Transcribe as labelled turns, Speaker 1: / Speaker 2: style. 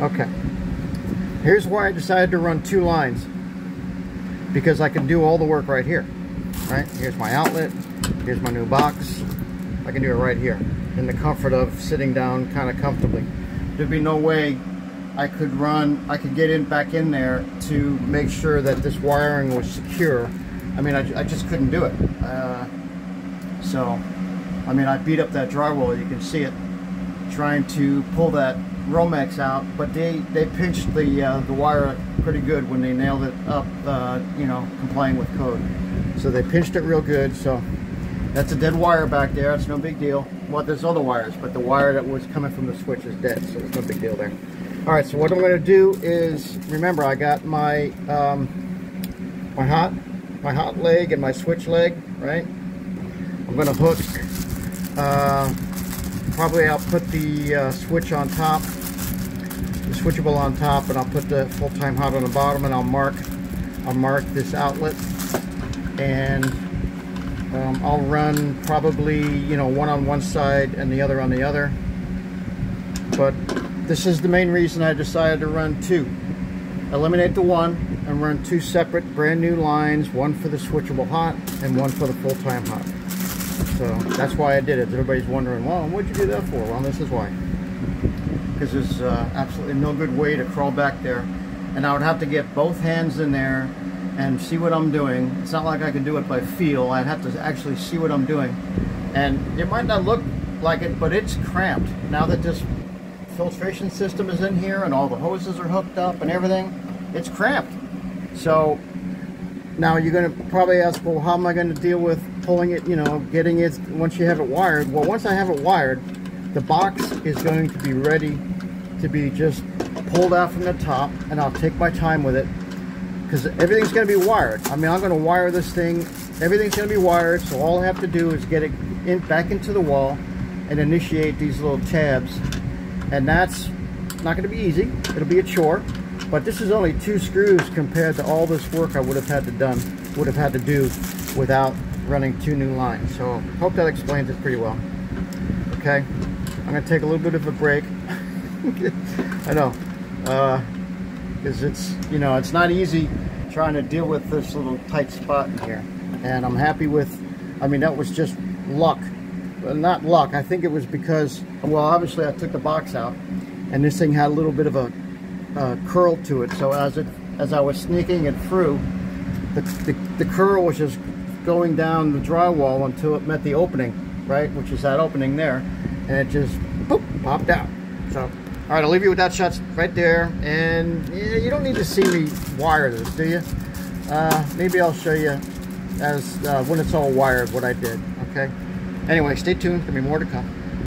Speaker 1: Okay. Here's why I decided to run 2 lines. Because I can do all the work right here. Right? Here's my outlet. Here's my new box. I can do it right here in the comfort of sitting down kind of comfortably. There'd be no way I could get back in there to make sure that this wiring was secure. I mean, I just couldn't do it. So, I mean, I beat up that drywall, you can see it, trying to pull that Romex out, but they pinched the wire pretty good when they nailed it up, you know, complying with code. So they pinched it real good, so that's a dead wire back there, it's no big deal. Well, there's other wires, but the wire that was coming from the switch is dead, so there's no big deal there. Alright, so what I'm going to do is, remember I got my my hot leg and my switch leg, right? I'm going to hook, probably I'll put the switch on top, the switchable on top, and I'll put the full-time hot on the bottom, and I'll mark this outlet, and I'll run probably, you know, one on one side and the other on the other. But this is the main reason I decided to run 2. Eliminate the one and run 2 separate brand new lines, one for the switchable hot and one for the full-time hot. So that's why I did it. Everybody's wondering, well, what'd you do that for? Well, this is why. Because there's absolutely no good way to crawl back there. And I would have to get both hands in there and see what I'm doing. It's not like I can do it by feel. I'd have to actually see what I'm doing. And it might not look like it, but it's cramped. Now that this filtration system is in here and all the hoses are hooked up and everything, it's cramped. So now you're going to probably ask, well, how am I going to deal with pulling it, you know, getting it once you have it wired? Well, once I have it wired, the box is going to be ready to be just pulled out from the top, and I'll take my time with it because everything's going to be wired. I mean, I'm going to wire this thing, everything's going to be wired, so all I have to do is get it back into the wall and initiate these little tabs. And that's not going to be easy. It'll be a chore, but this is only 2 screws compared to all this work I would have had to do without running 2 new lines. So hope that explains it pretty well. Okay, I'm going to take a little bit of a break. I know, because it's, you know, it's not easy trying to deal with this little tight spot in here. And I'm happy with, I mean, that was just luck. Not luck, I think it was because, well, obviously I took the box out and this thing had a little bit of a curl to it, so as I was sneaking it through, the curl was just going down the drywall until it met the opening, right, which is that opening there, and it just boop, popped out. So alright, I'll leave you with that shot right there, and yeah, you don't need to see me wire this, do you? Maybe I'll show you as when it's all wired what I did. Okay. Anyway, stay tuned. There'll be more to come.